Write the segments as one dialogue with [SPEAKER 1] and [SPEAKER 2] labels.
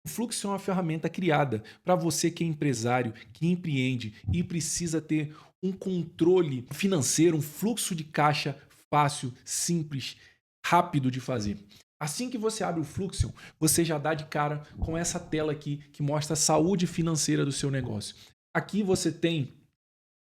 [SPEAKER 1] O fluxo é uma ferramenta criada para você que é empresário, que empreende e precisa ter um controle financeiro, um fluxo de caixa fácil, simples, rápido de fazer. Assim que você abre o Fluxion, você já dá de cara com essa tela aqui que mostra a saúde financeira do seu negócio. Aqui você tem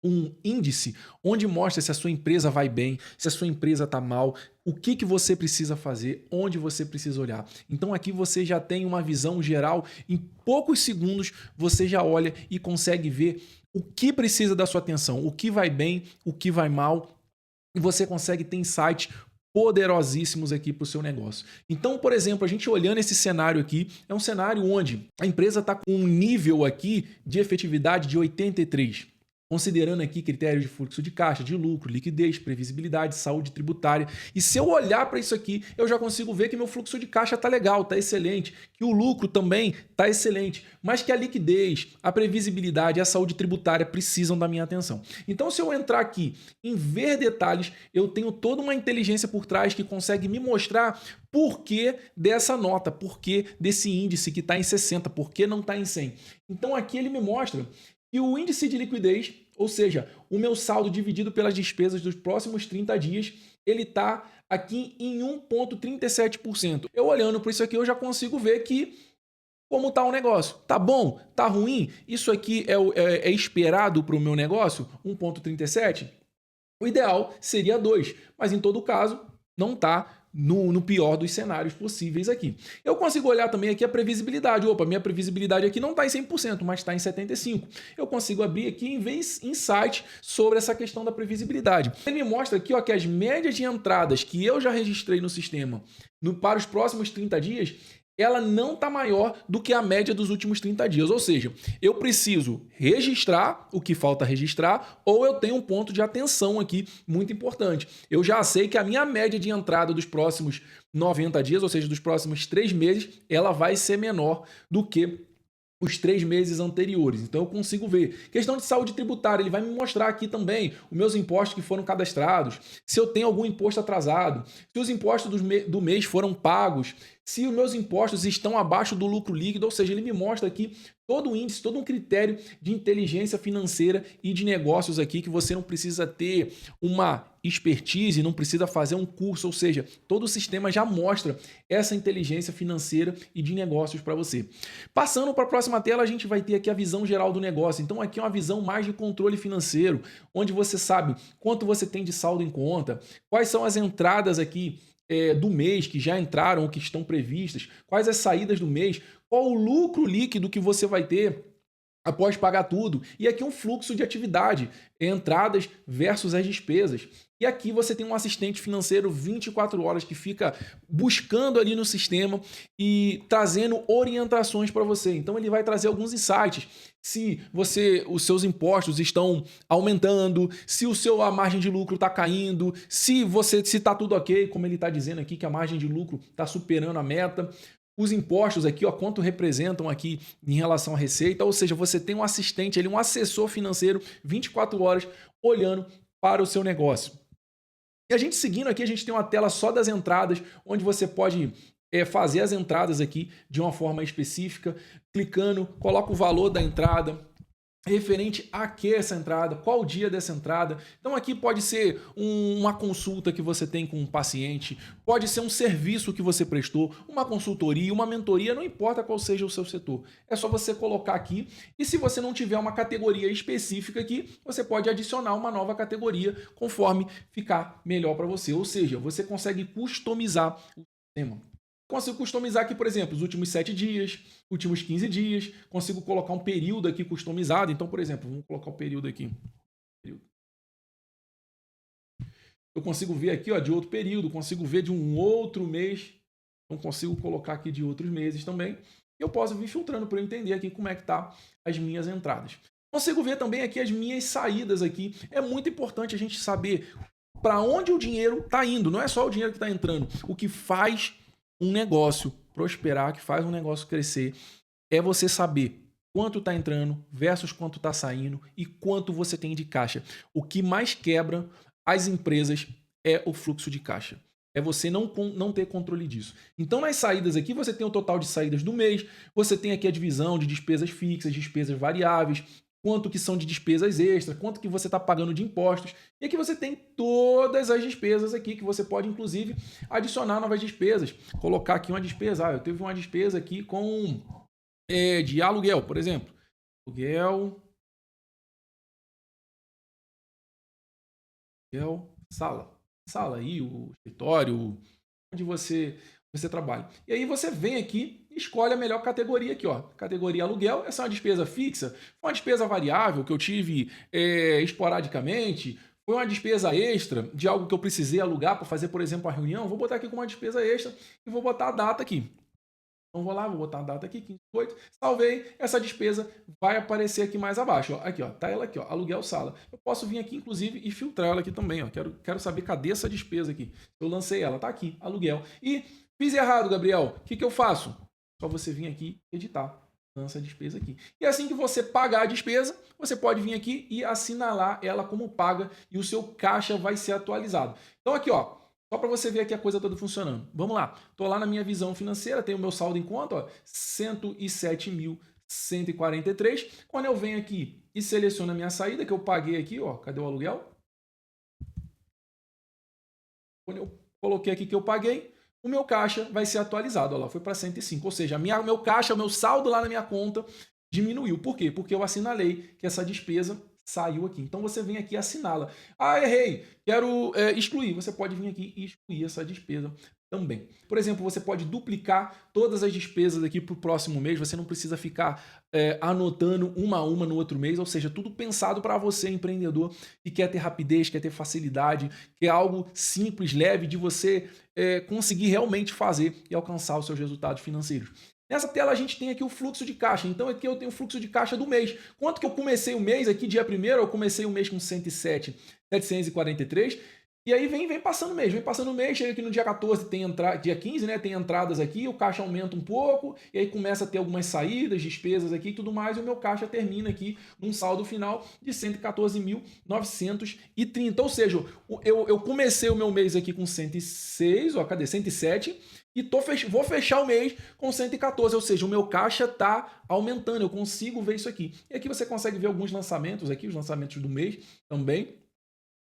[SPEAKER 1] um índice onde mostra se a sua empresa vai bem, se a sua empresa está mal, o que, que você precisa fazer, onde você precisa olhar. Então aqui você já tem uma visão geral, em poucos segundos você já olha e consegue ver o que precisa da sua atenção, o que vai bem, o que vai mal, e você consegue ter insights poderosíssimos aqui para o seu negócio. Então, por exemplo, a gente olhando esse cenário aqui, é um cenário onde a empresa está com um nível aqui de efetividade de 83, considerando aqui critérios de fluxo de caixa, de lucro, liquidez, previsibilidade, saúde tributária. E se eu olhar para isso aqui, eu já consigo ver que meu fluxo de caixa está legal, está excelente, que o lucro também está excelente, mas que a liquidez, a previsibilidade e a saúde tributária precisam da minha atenção. Então, se eu entrar aqui em ver detalhes, eu tenho toda uma inteligência por trás que consegue me mostrar por que dessa nota, por que desse índice que está em 60, por que não está em 100. Então, aqui ele me mostra que o índice de liquidez, ou seja, o meu saldo dividido pelas despesas dos próximos 30 dias, ele está aqui em 1,37%. Eu olhando para isso aqui, eu já consigo ver que como está o negócio. Tá bom? Tá ruim? Isso aqui é esperado para o meu negócio? 1,37? O ideal seria 2, mas em todo caso, não está no pior dos cenários possíveis aqui. Eu consigo olhar também aqui a previsibilidade. Opa, minha previsibilidade aqui não está em 100%, mas está em 75%. Eu consigo abrir aqui em vez insight sobre essa questão da previsibilidade. Ele me mostra aqui ó, que as médias de entradas que eu já registrei no sistema para os próximos 30 dias, ela não está maior do que a média dos últimos 30 dias. Ou seja, eu preciso registrar o que falta registrar ou eu tenho um ponto de atenção aqui muito importante. Eu já sei que a minha média de entrada dos próximos 90 dias, ou seja, dos próximos 3 meses, ela vai ser menor do que os 3 meses anteriores. Então eu consigo ver. Questão de saúde tributária, ele vai me mostrar aqui também os meus impostos que foram cadastrados, se eu tenho algum imposto atrasado, se os impostos do mês foram pagos, se os meus impostos estão abaixo do lucro líquido, ou seja, ele me mostra aqui todo o índice, todo um critério de inteligência financeira e de negócios aqui que você não precisa ter uma expertise, não precisa fazer um curso, ou seja, todo o sistema já mostra essa inteligência financeira e de negócios para você. Passando para a próxima tela, a gente vai ter aqui a visão geral do negócio. Então aqui é uma visão mais de controle financeiro, onde você sabe quanto você tem de saldo em conta, quais são as entradas aqui do mês que já entraram ou que estão previstas, quais as saídas do mês, qual o lucro líquido que você vai ter após pagar tudo. E aqui um fluxo de atividade, entradas versus as despesas. E aqui você tem um assistente financeiro 24 horas que fica buscando ali no sistema e trazendo orientações para você. Então ele vai trazer alguns insights. Se os seus impostos estão aumentando, se a margem de lucro está caindo, se está tudo ok, como ele está dizendo aqui que a margem de lucro está superando a meta, os impostos aqui, ó, quanto representam aqui em relação à receita, ou seja, você tem um assistente, um assessor financeiro 24 horas olhando para o seu negócio. E a gente seguindo aqui, a gente tem uma tela só das entradas, onde você pode fazer as entradas aqui de uma forma específica, clicando, coloca o valor da entrada, referente a que essa entrada, qual o dia dessa entrada. Então aqui pode ser uma consulta que você tem com um paciente, pode ser um serviço que você prestou, uma consultoria, uma mentoria, não importa qual seja o seu setor. É só você colocar aqui e se você não tiver uma categoria específica aqui, você pode adicionar uma nova categoria conforme ficar melhor para você. Ou seja, você consegue customizar o sistema. Consigo customizar aqui, por exemplo, os últimos 7 dias, últimos 15 dias. Consigo colocar um período aqui customizado. Então, por exemplo, vamos colocar o período aqui. Eu consigo ver aqui ó, de outro período, consigo ver de um outro mês. Então, consigo colocar aqui de outros meses também. E eu posso vir filtrando para eu entender aqui como é que tá as minhas entradas. Consigo ver também aqui as minhas saídas aqui. É muito importante a gente saber para onde o dinheiro está indo. Não é só o dinheiro que está entrando. O que faz um negócio prosperar, que faz um negócio crescer, é você saber quanto está entrando versus quanto está saindo e quanto você tem de caixa. O que mais quebra as empresas é o fluxo de caixa. É você não ter controle disso. Então, nas saídas aqui, você tem o total de saídas do mês, você tem aqui a divisão de despesas fixas, despesas variáveis, quanto que são de despesas extras, quanto que você está pagando de impostos. E aqui você tem todas as despesas aqui, que você pode, inclusive, adicionar novas despesas. Colocar aqui uma despesa. Eu teve uma despesa aqui de aluguel, por exemplo. Aluguel, sala. Sala aí, o escritório, onde você trabalha. E aí você vem aqui e escolhe a melhor categoria aqui, ó. Categoria aluguel, essa é uma despesa fixa, foi uma despesa variável que eu tive esporadicamente, foi uma despesa extra de algo que eu precisei alugar para fazer, por exemplo, a reunião. Vou botar aqui como uma despesa extra e vou botar a data aqui. Então vou lá, vou botar a data aqui, 15/8, salvei, essa despesa vai aparecer aqui mais abaixo. Ó. Aqui, ó, tá ela aqui, ó, aluguel sala. Eu posso vir aqui, inclusive, e filtrar ela aqui também. Ó. Quero saber cadê essa despesa aqui. Eu lancei ela, tá aqui, aluguel. E fiz errado, Gabriel. O que eu faço? Só você vir aqui e editar. Lança a despesa aqui. E assim que você pagar a despesa, você pode vir aqui e assinalar ela como paga e o seu caixa vai ser atualizado. Então aqui, ó, só para você ver aqui a coisa toda funcionando. Vamos lá. Estou lá na minha visão financeira, tenho o meu saldo em conta, ó, 107.143. Quando eu venho aqui e seleciono a minha saída, que eu paguei aqui, ó, cadê o aluguel? Quando eu coloquei aqui que eu paguei, o meu caixa vai ser atualizado. Ó lá, foi para 105. Ou seja, meu caixa, o meu saldo lá na minha conta diminuiu. Por quê? Porque eu assinalei que essa despesa saiu aqui. Então você vem aqui e assinala. Errei, quero excluir. Você pode vir aqui e excluir essa despesa também. Por exemplo, você pode duplicar todas as despesas aqui para o próximo mês. Você não precisa ficar anotando uma a uma no outro mês. Ou seja, tudo pensado para você, empreendedor, que quer ter rapidez, quer ter facilidade, quer algo simples, leve de você conseguir realmente fazer e alcançar os seus resultados financeiros. Nessa tela a gente tem aqui o fluxo de caixa. Então aqui eu tenho o fluxo de caixa do mês. Quanto que eu comecei o mês aqui, dia 1º, eu comecei o mês com 107.743. E aí vem passando o mês, chega aqui no dia 14, dia 15, né, tem entradas aqui, o caixa aumenta um pouco, e aí começa a ter algumas saídas, despesas aqui e tudo mais, e o meu caixa termina aqui num saldo final de 114.930. Ou seja, eu comecei o meu mês aqui com 106, ó, cadê? 107, e vou fechar o mês com 114, ou seja, o meu caixa está aumentando, eu consigo ver isso aqui. E aqui você consegue ver alguns lançamentos aqui, os lançamentos do mês também.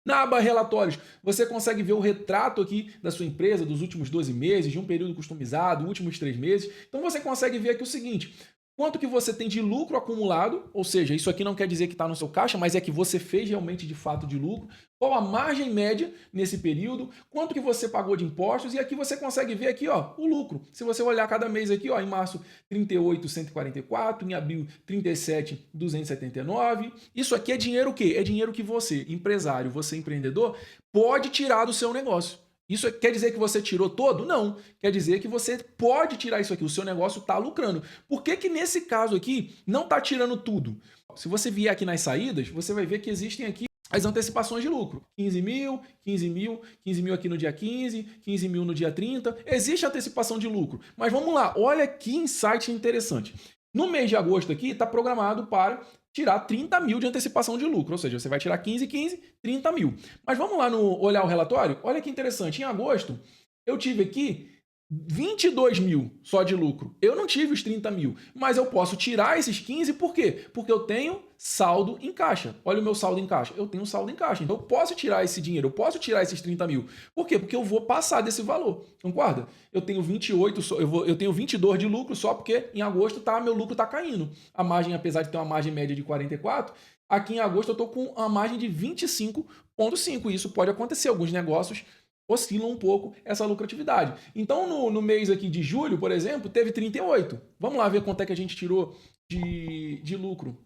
[SPEAKER 1] Na aba relatórios, você consegue ver o retrato aqui da sua empresa dos últimos 12 meses, de um período customizado, últimos 3 meses. Então você consegue ver aqui o seguinte: quanto que você tem de lucro acumulado, ou seja, isso aqui não quer dizer que está no seu caixa, mas é que você fez realmente de fato de lucro, qual a margem média nesse período, quanto que você pagou de impostos, e aqui você consegue ver aqui, ó, o lucro. Se você olhar cada mês aqui, ó, em março 38.144, em abril 37.279. Isso aqui é dinheiro o quê? É dinheiro que você, empresário, você empreendedor, pode tirar do seu negócio. Isso quer dizer que você tirou todo? Não. Quer dizer que você pode tirar isso aqui. O seu negócio está lucrando. Por que que nesse caso aqui não está tirando tudo? Se você vier aqui nas saídas, você vai ver que existem aqui as antecipações de lucro. 15 mil, 15 mil, 15 mil aqui no dia 15, 15 mil no dia 30. Existe antecipação de lucro. Mas vamos lá, olha que insight interessante. No mês de agosto aqui está programado para tirar 30 mil de antecipação de lucro, ou seja, você vai tirar 15, 15, 30 mil. Mas vamos lá olhar o relatório? Olha que interessante, em agosto eu tive aqui 22 mil só de lucro. Eu não tive os 30 mil, mas eu posso tirar esses 15, por quê? Porque eu tenho saldo em caixa. Olha o meu saldo em caixa. Eu tenho saldo em caixa. Então eu posso tirar esse dinheiro, eu posso tirar esses 30 mil. Por quê? Porque eu vou passar desse valor. Concorda? Eu tenho 28, eu tenho 22 de lucro só porque em agosto meu lucro está caindo. A margem, apesar de ter uma margem média de 44, aqui em agosto eu estou com uma margem de 25,5. Isso pode acontecer. Alguns negócios oscilam um pouco essa lucratividade. Então, no mês aqui de julho, por exemplo, teve 38. Vamos lá ver quanto é que a gente tirou de lucro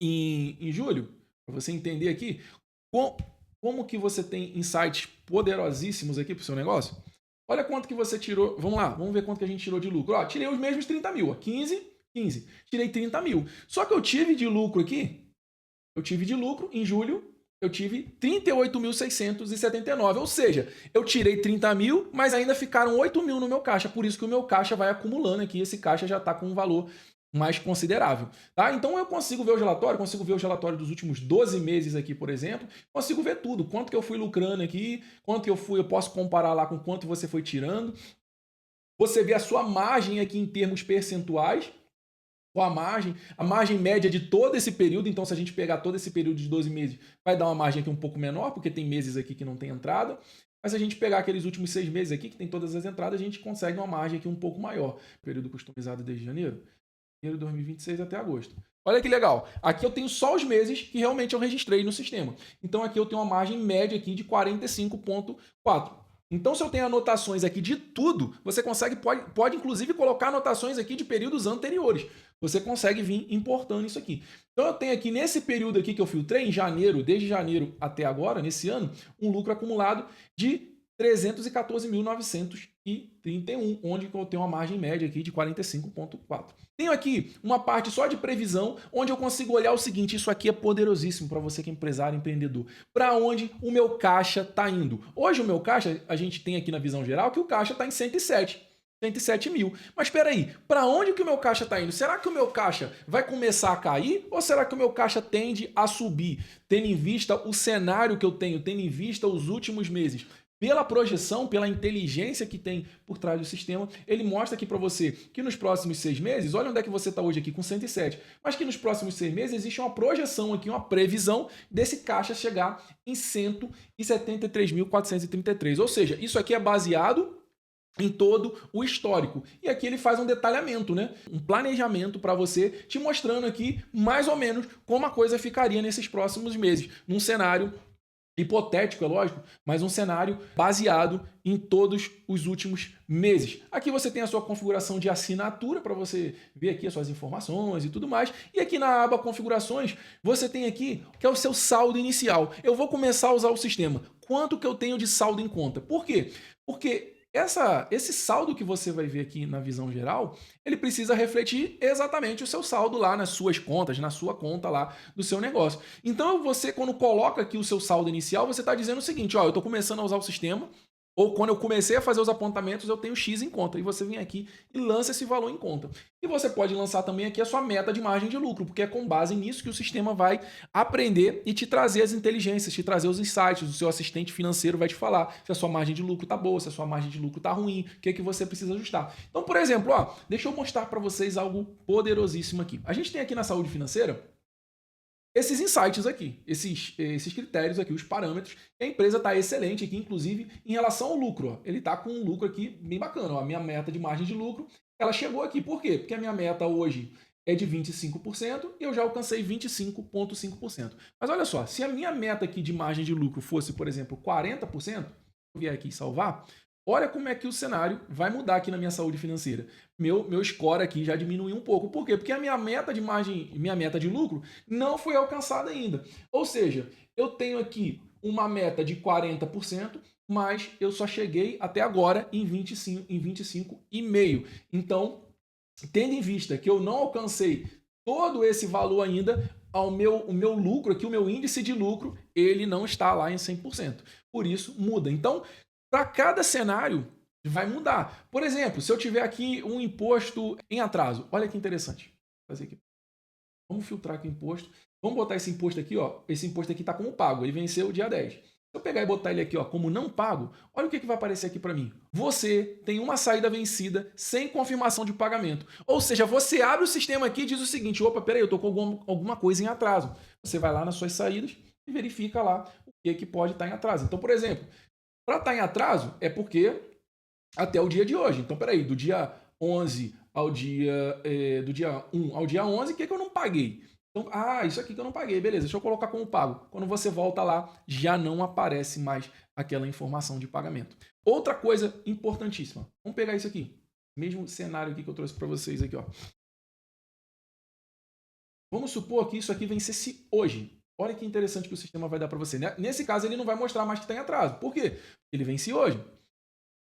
[SPEAKER 1] em julho, para você entender aqui como que você tem insights poderosíssimos aqui para o seu negócio. Olha quanto que você tirou. Vamos lá, vamos ver quanto que a gente tirou de lucro. Ó, tirei os mesmos 30 mil, ó, 15, 15. Tirei 30 mil. Só que eu tive de lucro aqui, em julho, eu tive 38.679, ou seja, eu tirei 30 mil, mas ainda ficaram 8 mil no meu caixa, por isso que o meu caixa vai acumulando aqui, esse caixa já está com um valor mais considerável, tá? Então eu consigo ver os relatórios, consigo ver os relatórios dos últimos 12 meses aqui, por exemplo, consigo ver tudo, quanto que eu fui lucrando aqui, quanto que eu posso comparar lá com quanto você foi tirando. Você vê a sua margem aqui em termos percentuais, com a margem média de todo esse período, então se a gente pegar todo esse período de 12 meses, vai dar uma margem aqui um pouco menor, porque tem meses aqui que não tem entrada, mas se a gente pegar aqueles últimos 6 meses aqui, que tem todas as entradas, a gente consegue uma margem aqui um pouco maior. Período customizado desde janeiro de 2026 até agosto. Olha que legal. Aqui eu tenho só os meses que realmente eu registrei no sistema. Então aqui eu tenho uma margem média aqui de 45,4. Então, se eu tenho anotações aqui de tudo, você pode inclusive colocar anotações aqui de períodos anteriores. Você consegue vir importando isso aqui. Então, eu tenho aqui nesse período aqui que eu filtrei, em janeiro, desde janeiro até agora, nesse ano, um lucro acumulado de 314.931, onde eu tenho uma margem média aqui de 45,4. Tenho aqui uma parte só de previsão, onde eu consigo olhar o seguinte, isso aqui é poderosíssimo para você que é empresário, empreendedor. Para onde o meu caixa está indo? Hoje o meu caixa, a gente tem aqui na visão geral que o caixa está em 107 mil. Mas espera aí, para onde que o meu caixa está indo? Será que o meu caixa vai começar a cair ou será que o meu caixa tende a subir? Tendo em vista o cenário que eu tenho, tendo em vista os últimos meses. Pela projeção, pela inteligência que tem por trás do sistema, ele mostra aqui para você que nos próximos 6 meses, olha onde é que você está hoje aqui com 107, mas que nos próximos 6 meses existe uma projeção aqui, uma previsão desse caixa chegar em 173.433. Ou seja, isso aqui é baseado em todo o histórico. E aqui ele faz um detalhamento, né? Um planejamento para você, te mostrando aqui mais ou menos como a coisa ficaria nesses próximos meses, num cenário hipotético, é lógico, mas um cenário baseado em todos os últimos meses. Aqui você tem a sua configuração de assinatura para você ver aqui as suas informações e tudo mais. E aqui na aba configurações, você tem aqui que é o seu saldo inicial. Eu vou começar a usar o sistema. Quanto que eu tenho de saldo em conta? Por quê? Porque esse saldo que você vai ver aqui na visão geral, ele precisa refletir exatamente o seu saldo lá nas suas contas, na sua conta lá do seu negócio. Então você, quando coloca aqui o seu saldo inicial, você está dizendo o seguinte, ó, eu estou começando a usar o sistema, ou quando eu comecei a fazer os apontamentos, eu tenho X em conta. E você vem aqui e lança esse valor em conta. E você pode lançar também aqui a sua meta de margem de lucro, porque é com base nisso que o sistema vai aprender e te trazer as inteligências, te trazer os insights. O seu assistente financeiro vai te falar se a sua margem de lucro está boa, se a sua margem de lucro está ruim, o que você precisa ajustar. Então, por exemplo, ó, deixa eu mostrar para vocês algo poderosíssimo aqui. A gente tem aqui na saúde financeira esses insights aqui, esses critérios aqui, os parâmetros, a empresa está excelente aqui, inclusive em relação ao lucro. Ó. Ele está com um lucro aqui bem bacana. Ó. A minha meta de margem de lucro, ela chegou aqui. Por quê? Porque a minha meta hoje é de 25% e eu já alcancei 25,5%. Mas olha só, se a minha meta aqui de margem de lucro fosse, por exemplo, 40%, eu vier aqui salvar, olha como é que o cenário vai mudar aqui na minha saúde financeira. Meu score aqui já diminuiu um pouco. Por quê? Porque a minha meta de margem, minha meta de lucro não foi alcançada ainda. Ou seja, eu tenho aqui uma meta de 40%, mas eu só cheguei até agora em 25,5%. Então, tendo em vista que eu não alcancei todo esse valor ainda, o meu lucro aqui, o meu índice de lucro, ele não está lá em 100%. Por isso, muda. Então, para cada cenário, vai mudar. Por exemplo, se eu tiver aqui um imposto em atraso, olha que interessante. Vou fazer aqui. Vamos filtrar aqui o imposto. Vamos botar esse imposto aqui, ó. Esse imposto aqui está como pago, ele venceu dia 10. Se eu pegar e botar ele aqui, ó, como não pago, olha o que vai aparecer aqui para mim. Você tem uma saída vencida sem confirmação de pagamento. Ou seja, você abre o sistema aqui e diz o seguinte, opa, peraí, eu estou com alguma coisa em atraso. Você vai lá nas suas saídas e verifica lá o que pode estar em atraso. Então, por exemplo, para estar em atraso é porque até o dia de hoje. Então, peraí, do dia 11 ao dia, do dia 1 ao dia 11, o que eu não paguei? Então, isso aqui que eu não paguei, beleza, deixa eu colocar como pago. Quando você volta lá, já não aparece mais aquela informação de pagamento. Outra coisa importantíssima, vamos pegar isso aqui, mesmo cenário aqui que eu trouxe para vocês aqui, ó. Vamos supor que isso aqui vencesse hoje. Olha que interessante que o sistema vai dar para você. Nesse caso, ele não vai mostrar mais que está em atraso. Por quê? Ele vence hoje.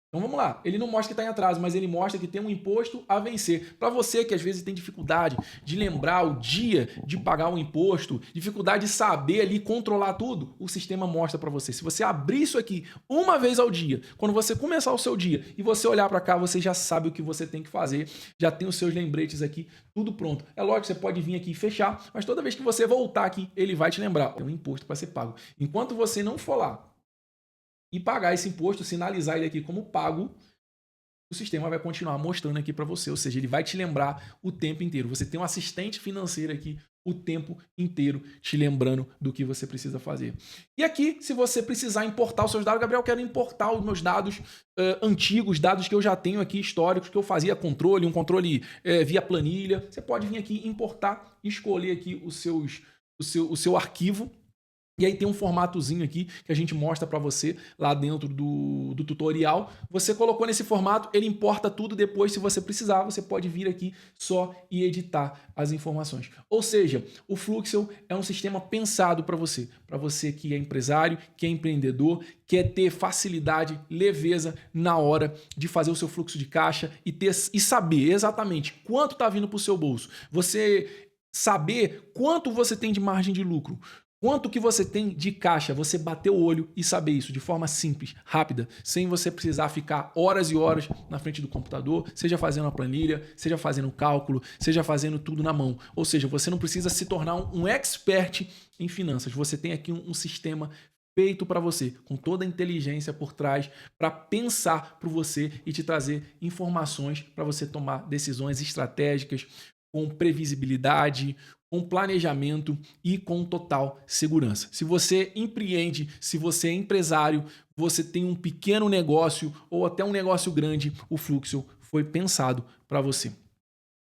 [SPEAKER 1] Então vamos lá, ele não mostra que está em atraso, mas ele mostra que tem um imposto a vencer. Para você que às vezes tem dificuldade de lembrar o dia de pagar o imposto, dificuldade de saber ali controlar tudo, o sistema mostra para você. Se você abrir isso aqui uma vez ao dia, quando você começar o seu dia e você olhar para cá, você já sabe o que você tem que fazer, já tem os seus lembretes aqui, tudo pronto. É lógico que você pode vir aqui e fechar, mas toda vez que você voltar aqui, ele vai te lembrar, tem um imposto para ser pago. Enquanto você não for lá e pagar esse imposto, sinalizar ele aqui como pago, o sistema vai continuar mostrando aqui para você, ou seja, ele vai te lembrar o tempo inteiro. Você tem um assistente financeiro aqui o tempo inteiro te lembrando do que você precisa fazer. E aqui, se você precisar importar os seus dados, Gabriel, eu quero importar os meus dados antigos, dados que eu já tenho aqui, históricos, que eu fazia controle, um controle via planilha. Você pode vir aqui importar, escolher aqui o seu arquivo. E aí tem um formatozinho aqui que a gente mostra para você lá dentro do tutorial. Você colocou nesse formato, ele importa tudo. Depois, se você precisar, você pode vir aqui só e editar as informações. Ou seja, o Fluxel é um sistema pensado para você que é empresário, que é empreendedor, quer ter facilidade, leveza na hora de fazer o seu fluxo de caixa e saber exatamente quanto está vindo para o seu bolso. Você saber quanto você tem de margem de lucro. Quanto que você tem de caixa, você bater o olho e saber isso de forma simples, rápida, sem você precisar ficar horas e horas na frente do computador, seja fazendo a planilha, seja fazendo o cálculo, seja fazendo tudo na mão. Ou seja, você não precisa se tornar um expert em finanças. Você tem aqui um sistema feito para você, com toda a inteligência por trás, para pensar para você e te trazer informações para você tomar decisões estratégicas, com previsibilidade, com planejamento e com total segurança. Se você empreende, se você é empresário, você tem um pequeno negócio ou até um negócio grande, o Fluxel foi pensado para você.